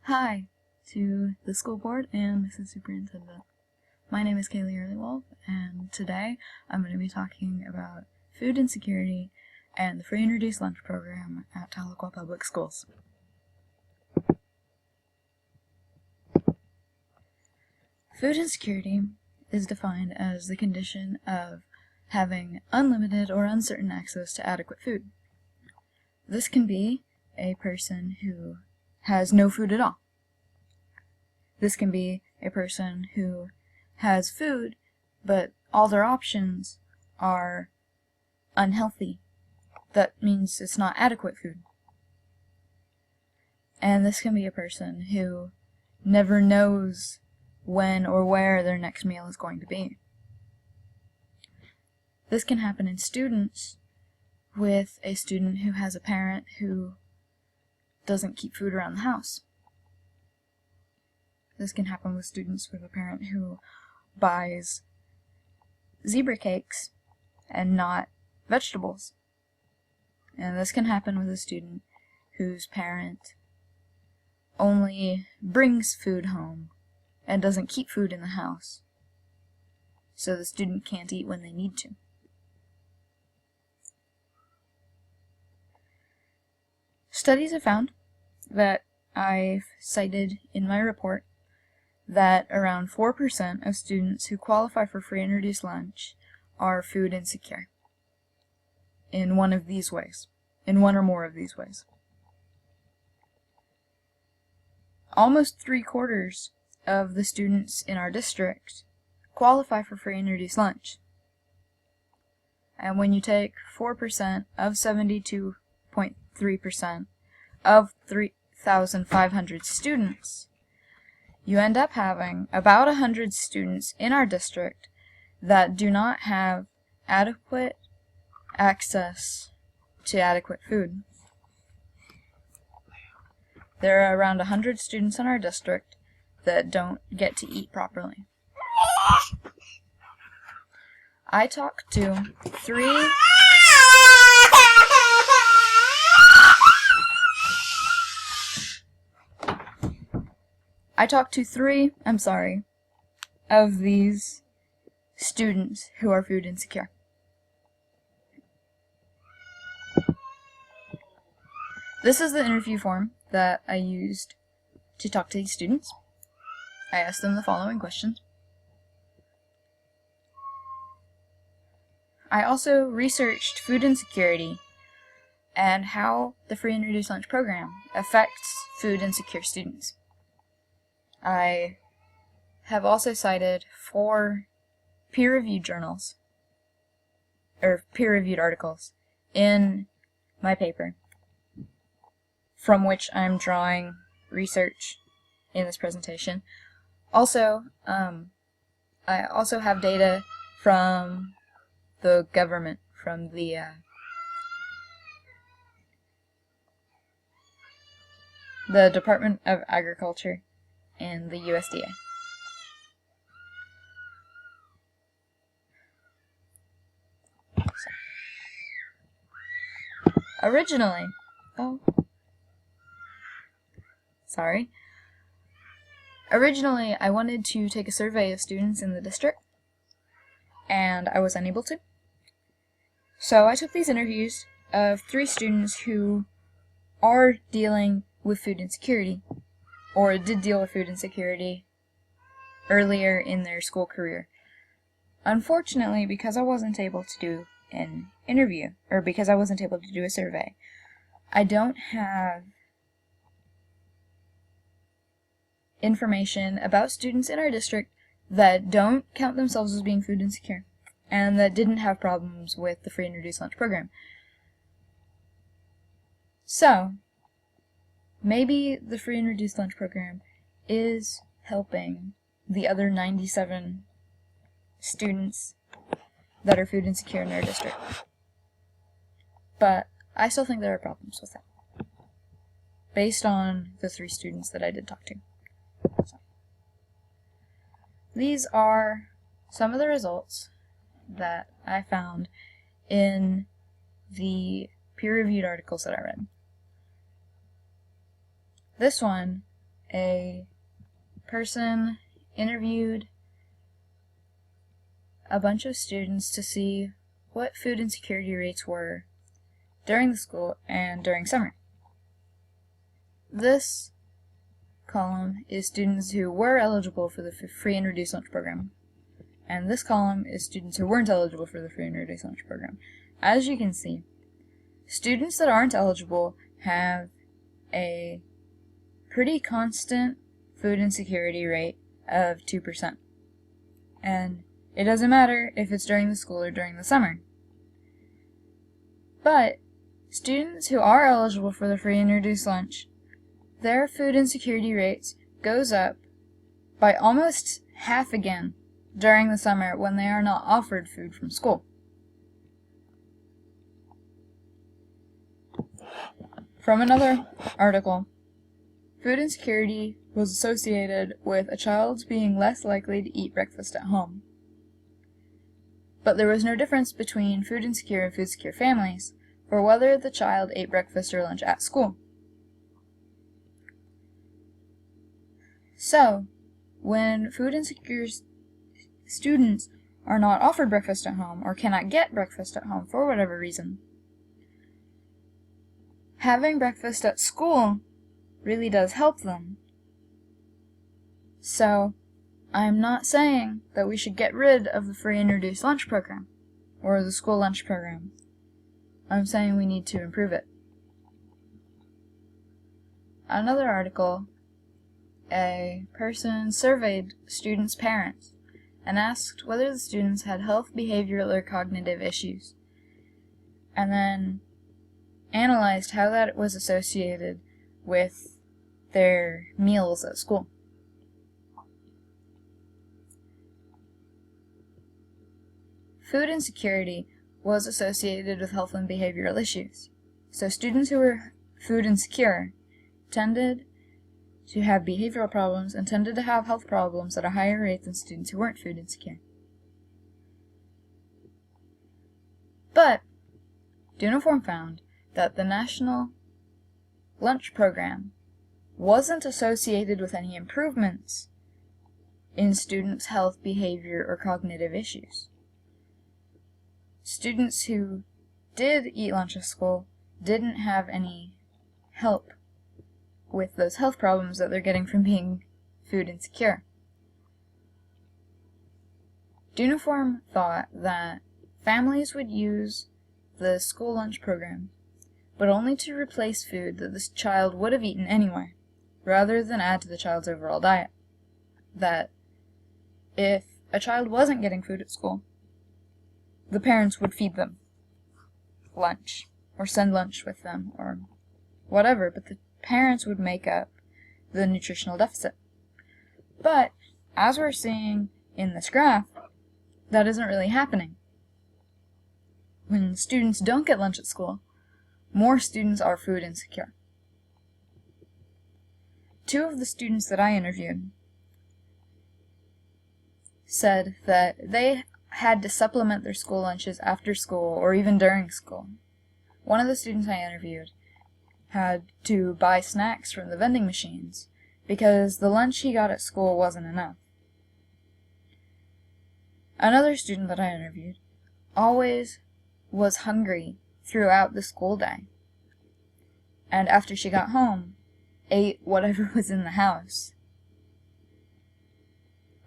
Hi to the school board and Mrs. Superintendent. My name is Kaylee Earlywolf, and today I'm going to be talking about food insecurity and the free and reduced lunch program at Tahlequah Public Schools. Food insecurity is defined as the condition of having unlimited or uncertain access to adequate food. This can be a person who has no food at all. This can be a person who has food, but all their options are unhealthy. That means it's not adequate food. And this can be a person who never knows when or where their next meal is going to be. This can happen in students with a student who has a parent who doesn't keep food around the house. This can happen with students with a parent who buys zebra cakes and not vegetables. And this can happen with a student whose parent only brings food home and doesn't keep food in the house, so the student can't eat when they need to. Studies have found that I've cited in my report that around 4% of students who qualify for free and reduced lunch are food insecure in one of these ways, in one or more of these ways. Almost 3/4 of the students in our district qualify for free and reduced lunch. And when you take 4% of 72.3% of 3,500 students, you end up having about 100 students in our district that do not have adequate access to adequate food. There are around 100 students in our district that don't get to eat properly. I talked to three of these students who are food insecure. This is the interview form that I used to talk to these students. I asked them the following questions. I also researched food insecurity and how the free and reduced lunch program affects food insecure students. I have also cited 4 peer-reviewed journals, or peer-reviewed articles, in my paper, from which I'm drawing research in this presentation. Also, I also have data from the government, from the Department of Agriculture and the USDA. Originally, I wanted to take a survey of students in the district, and I was unable to. So I took these interviews of 3 students who are dealing with food insecurity, or did deal with food insecurity earlier in their school career. Unfortunately, because I wasn't able to do an interview, or because I wasn't able to do a survey, I don't have information about students in our district that don't count themselves as being food insecure and that didn't have problems with the free and reduced lunch program. So, maybe the free and reduced lunch program is helping the other 97 students that are food insecure in our district. But I still think there are problems with it, based on the 3 students that I did talk to. So, these are some of the results that I found in the peer-reviewed articles that I read. This one a person interviewed a bunch of students to see what food insecurity rates were during the school and during summer. This column is students who were eligible for the free and reduced lunch program, and this column is students who weren't eligible for the free and reduced lunch program. As you can see, students that aren't eligible have a pretty constant food insecurity rate of 2%. And it doesn't matter if it's during the school or during the summer. But students who are eligible for the free and reduced lunch, their food insecurity rates goes up by almost half again during the summer when they are not offered food from school. From another article, food insecurity was associated with a child being less likely to eat breakfast at home. But there was no difference between food insecure and food secure families for whether the child ate breakfast or lunch at school. So, when food insecure students are not offered breakfast at home or cannot get breakfast at home for whatever reason, having breakfast at school really does help them. So, I'm not saying that we should get rid of the free and reduced lunch program or the school lunch program. I'm saying we need to improve it. Another article, a person surveyed students' parents and asked whether the students had health, behavioral, or cognitive issues, and then analyzed how that was associated with their meals at school. Food insecurity was associated with health and behavioral issues. So students who were food insecure tended to have behavioral problems and tended to have health problems at a higher rate than students who weren't food insecure. But Uniform found that the National Lunch Program wasn't associated with any improvements in students' health, behavior, or cognitive issues. Students who did eat lunch at school didn't have any help with those health problems that they're getting from being food insecure. Uniform thought that families would use the school lunch program, but only to replace food that this child would have eaten anyway, rather than add to the child's overall diet. That if a child wasn't getting food at school, the parents would feed them lunch, or send lunch with them, or whatever, but the parents would make up the nutritional deficit. But, as we're seeing in this graph, that isn't really happening. When students don't get lunch at school, more students are food insecure. 2 of the students that I interviewed said that they had to supplement their school lunches after school or even during school. One of the students I interviewed had to buy snacks from the vending machines because the lunch he got at school wasn't enough. Another student that I interviewed always was hungry throughout the school day, and after she got home, ate whatever was in the house.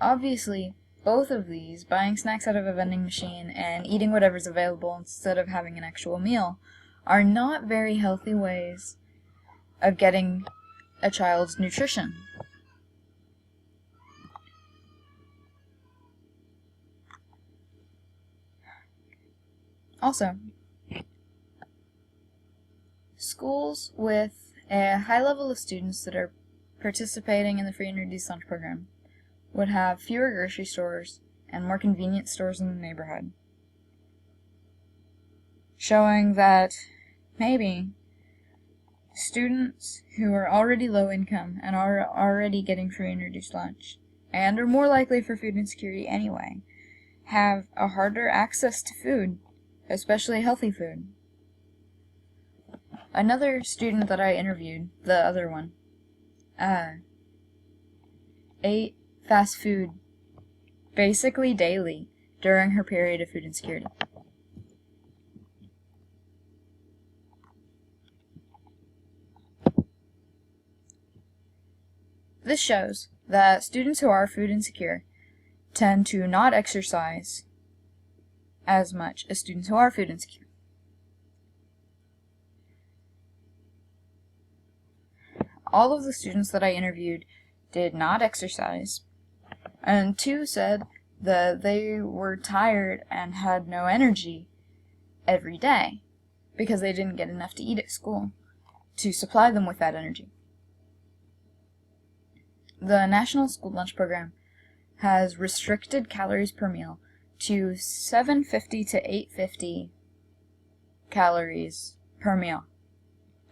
Obviously, both of these, buying snacks out of a vending machine and eating whatever's available instead of having an actual meal, are not very healthy ways of getting a child's nutrition. Also, schools with a high level of students that are participating in the free and reduced lunch program would have fewer grocery stores and more convenience stores in the neighborhood, showing that maybe students who are already low income and are already getting free and reduced lunch, and are more likely for food insecurity anyway, have a harder access to food, especially healthy food. Another student that I interviewed, the other one, ate fast food basically daily during her period of food insecurity. This shows that students who are food insecure tend to not exercise as much as students who are food insecure. All of the students that I interviewed did not exercise, and 2 said that they were tired and had no energy every day because they didn't get enough to eat at school to supply them with that energy. The National School Lunch Program has restricted calories per meal to 750 to 850 calories per meal,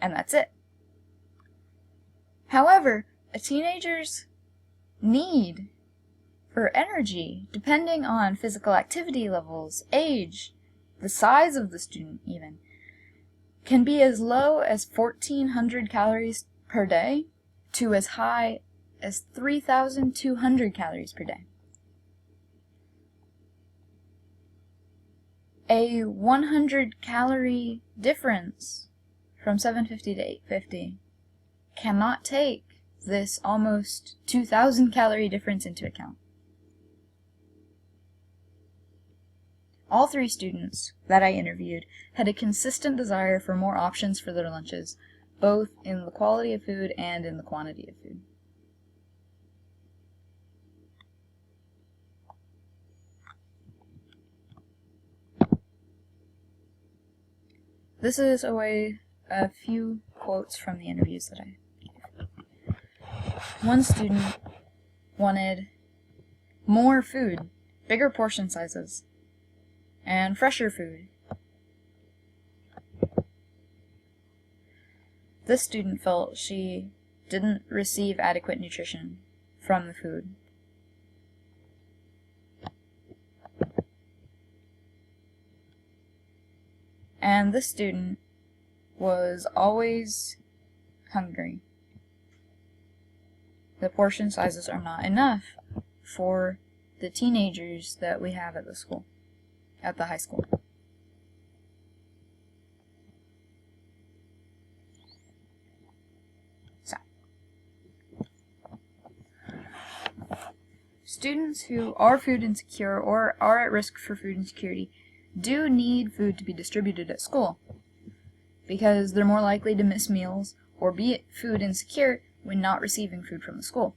and that's it. However, a teenager's need for energy, depending on physical activity levels, age, the size of the student even, can be as low as 1,400 calories per day to as high as 3,200 calories per day. A 100 calorie difference from 750 to 850 cannot take this almost 2,000 calorie difference into account. All 3 students that I interviewed had a consistent desire for more options for their lunches, both in the quality of food and in the quantity of food. This is a few quotes from the interviews that I gave. One student wanted more food, bigger portion sizes, and fresher food. This student felt she didn't receive adequate nutrition from the food. And this student was always hungry. The portion sizes are not enough for the teenagers that we have at the school, at the high school. So, students who are food insecure or are at risk for food insecurity do need food to be distributed at school, because they're more likely to miss meals or be food insecure when not receiving food from the school.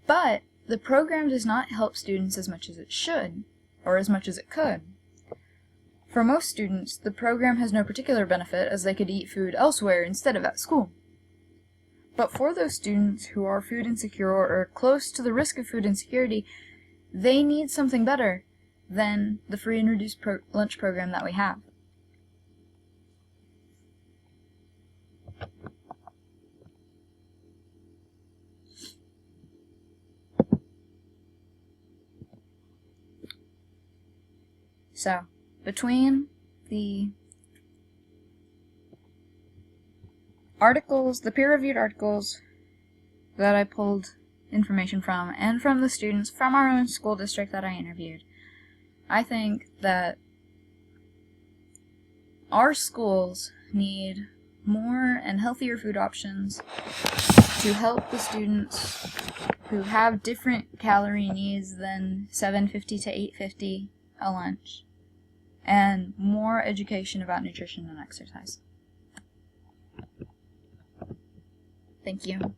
But the program does not help students as much as it should, or as much as it could. For most students, the program has no particular benefit, as they could eat food elsewhere instead of at school. But for those students who are food insecure or are close to the risk of food insecurity, they need something better than the free and reduced lunch program that we have. So, between the articles, the peer-reviewed articles that I pulled information from, and from the students from our own school district that I interviewed, I think that our schools need more and healthier food options to help the students who have different calorie needs than 750 to 850 a lunch, and more education about nutrition and exercise. Thank you.